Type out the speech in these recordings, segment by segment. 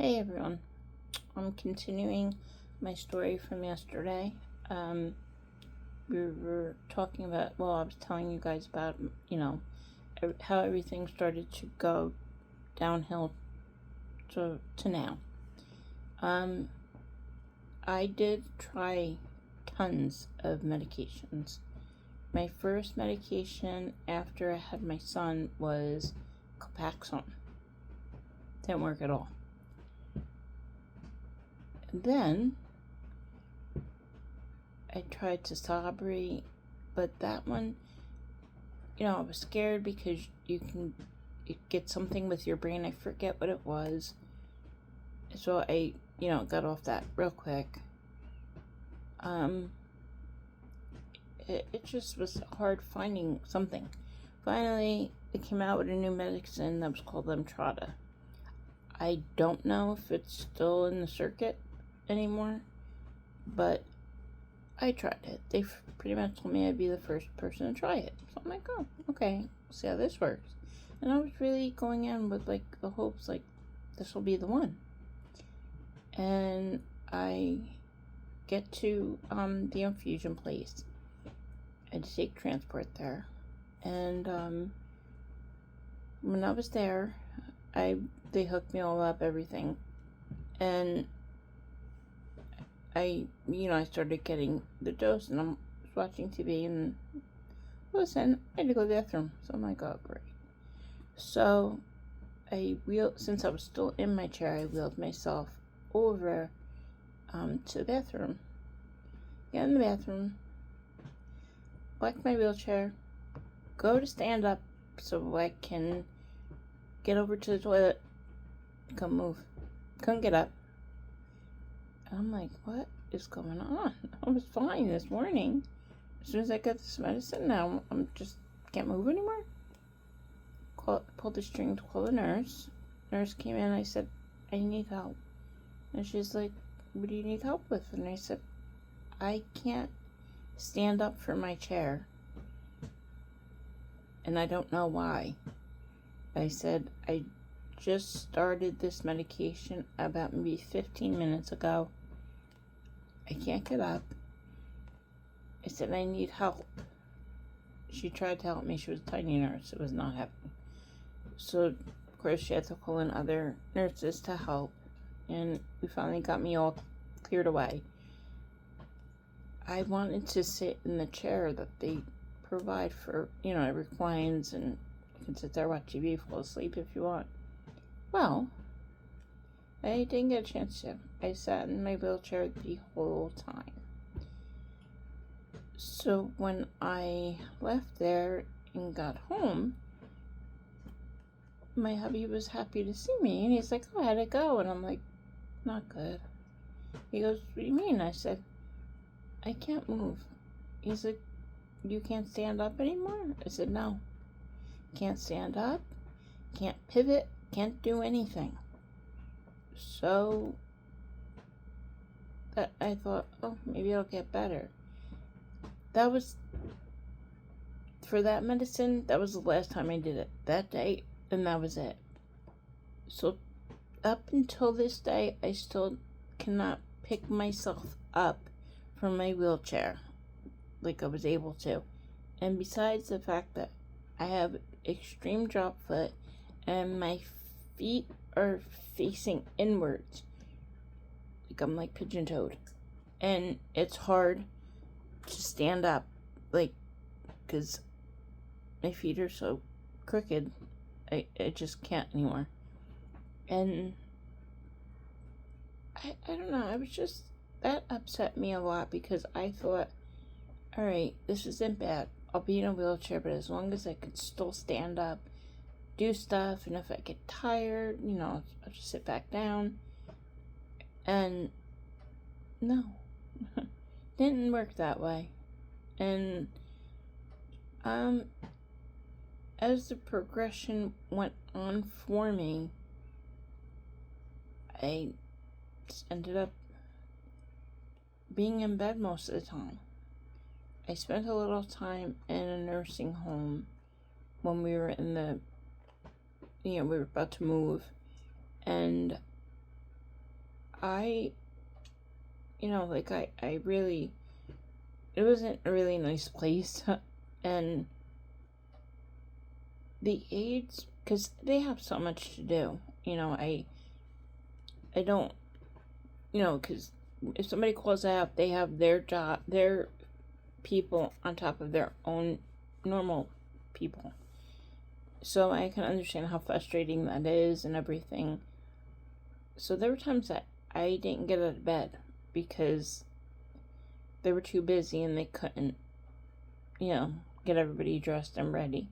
Hey everyone, I'm continuing my story from yesterday. We were talking about, I was telling you guys about, how everything started to go downhill to now. I did try tons of medications. My first medication after I had my son was Copaxone. Didn't work at all. Then I tried Tisabri, but that one, I was scared because you get something with your brain. I forget what it was. So I, got off that real quick. It just was hard finding something. Finally, they came out with a new medicine that was called Lemtrada. I don't know if it's still in the circuit anymore, but I tried it. They pretty much told me I'd be the first person to try it. So I'm like, oh, okay, we'll see how this works. And I was really going in with the hopes this will be the one. And I get to the infusion place. I had to take transport there, and when I was there, they hooked me all up, everything, and I started getting the dose, and I was watching TV, and listen, I had to go to the bathroom. So I'm like, oh, great. So since I was still in my chair, I wheeled myself over to the bathroom. Get in the bathroom, collect my wheelchair, go to stand up so I can get over to the toilet. Couldn't move. Couldn't get up. I'm like, what is going on? I was fine this morning. As soon as I got this medicine, now I'm just can't move anymore. Pulled the string to call the nurse. Nurse came in. I said, I need help. And she's like, what do you need help with? And I said, I can't stand up from my chair. And I don't know why. I said, I just started this medication about maybe 15 minutes ago. I can't get up. I said, I need help. She tried to help me. She was a tiny nurse. It was not happening. So, of course, she had to call in other nurses to help. And we finally got me all cleared away. I wanted to sit in the chair that they provide for, it reclines, and you can sit there, watch TV, fall asleep if you want. Well, I didn't get a chance to. I sat in my wheelchair the whole time. So when I left there and got home, my hubby was happy to see me, and he's like, oh, how'd it go? And I'm like, not good. He goes, what do you mean? I said, I can't move. He's like, you can't stand up anymore? I said, no. Can't stand up, can't pivot, can't do anything. So that I thought, oh, maybe it'll get better. That was, for that medicine, that was the last time I did it. That day, and that was it. So up until this day, I still cannot pick myself up from my wheelchair like I was able to. And besides the fact that I have extreme drop foot and my feet are facing inwards, like I'm like pigeon-toed, and it's hard to stand up, because my feet are so crooked. I just can't anymore. And I don't know, I was just, that upset me a lot, because I thought, alright, this isn't bad. I'll be in a wheelchair, but as long as I can still stand up, do stuff, and if I get tired, I'll just sit back down. And no, didn't work that way. And as the progression went on for me, I just ended up being in bed most of the time. I spent a little time in a nursing home when we were in the, we were about to move, and I, like, I really, it wasn't a really nice place. And the aides, because they have so much to do, I don't, because if somebody calls out, they have their job, their people on top of their own normal people. So I can understand how frustrating that is and everything. So there were times that I didn't get out of bed because they were too busy and they couldn't, get everybody dressed and ready.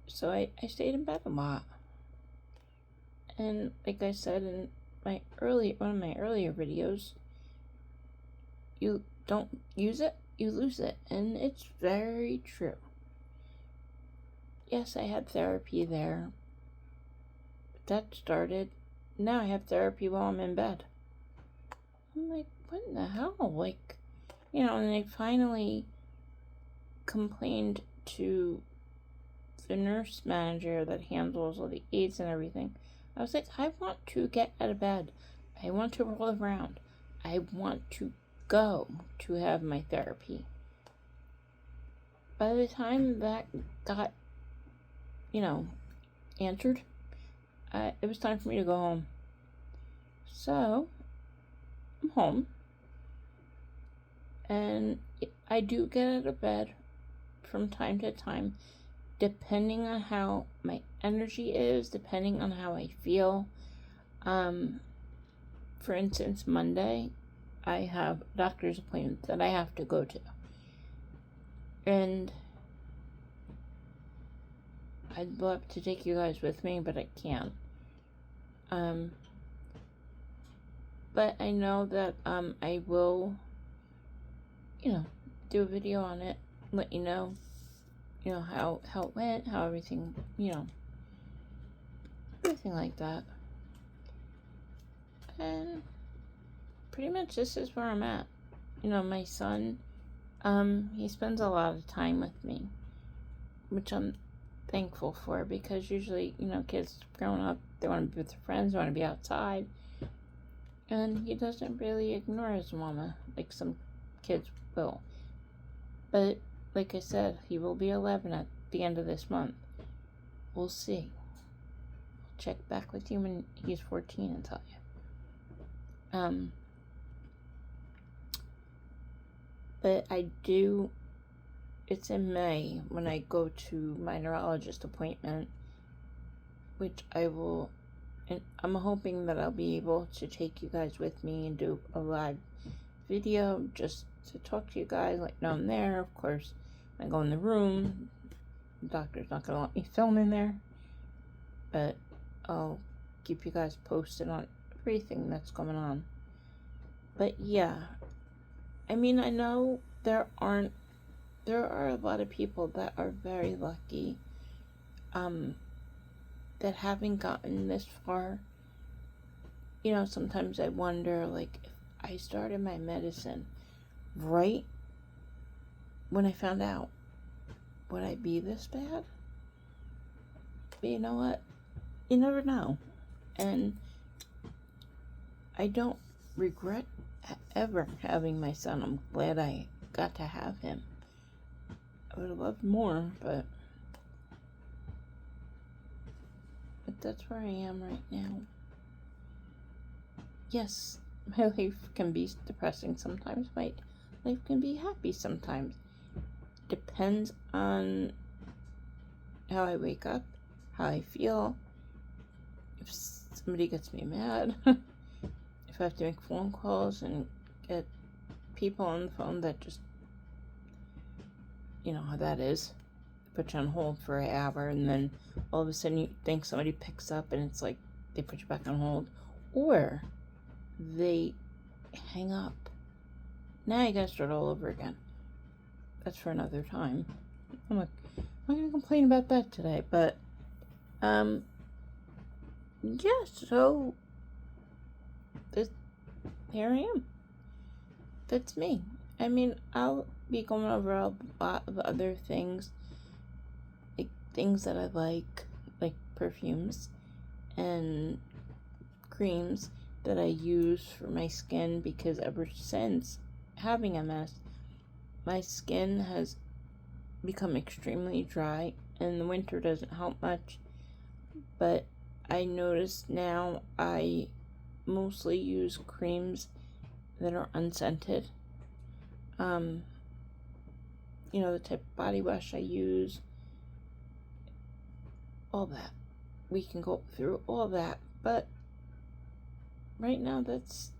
So I stayed in bed a lot. And like I said in one of my earlier videos, you don't use it, you lose it. And it's very true. Yes, I had therapy there. But that started. Now I have therapy while I'm in bed. I'm like, what in the hell? Like, and I finally complained to the nurse manager that handles all the aides and everything. I was like, I want to get out of bed. I want to roll around. I want to go to have my therapy. By the time that got, answered, it was time for me to go home. So, I'm home. And I do get out of bed from time to time, depending on how my energy is, depending on how I feel. For instance, Monday, I have a doctor's appointment that I have to go to. And I'd love to take you guys with me, but I can't. But I know that I will, do a video on it, let you know, how it went, how everything, everything like that. And pretty much this is where I'm at. My son, he spends a lot of time with me, which I'm thankful for, because usually, kids growing up, they want to be with their friends, they want to be outside, and he doesn't really ignore his mama like some kids will. But like I said, he will be 11 at the end of this month. We'll see. I'll check back with you when he's 14 and tell you. But it's in May when I go to my neurologist appointment, which I will, and I'm hoping that I'll be able to take you guys with me and do a live video just to talk to you guys, like, no, I'm there. Of course, when I go in the room, the doctor's not going to let me film in there, but I'll keep you guys posted on everything that's going on. But yeah, I mean, I know there are a lot of people that are very lucky, that haven't gotten this far. Sometimes I wonder, like, if I started my medicine right when I found out, would I be this bad? But you know what? You never know. And I don't regret ever having my son. I'm glad I got to have him. I would have loved more, but that's where I am right now. Yes, my life can be depressing sometimes. My life can be happy sometimes. Depends on how I wake up, how I feel, if somebody gets me mad, if I have to make phone calls and get people on the phone that just, you know how that is. Put you on hold for an hour, and then all of a sudden you think somebody picks up and it's like they put you back on hold, or they hang up. Now you gotta start all over again. That's for another time. I'm not gonna complain about that today, but yeah, so here I am. That's me. I mean, I'll be going over a lot of other things, like things that I like perfumes and creams that I use for my skin, because ever since having MS, my skin has become extremely dry, and the winter doesn't help much. But I notice now I mostly use creams that are unscented. You know, the type of body wash I use, all that. We can go through all that, but right now that's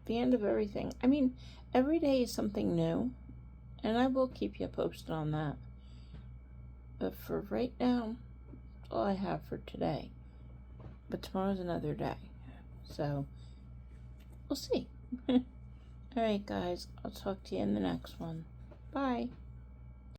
the end of everything. I mean, every day is something new, and I will keep you posted on that. But for right now, that's all I have for today. But tomorrow's another day, so we'll see. Alright guys, I'll talk to you in the next one. Bye.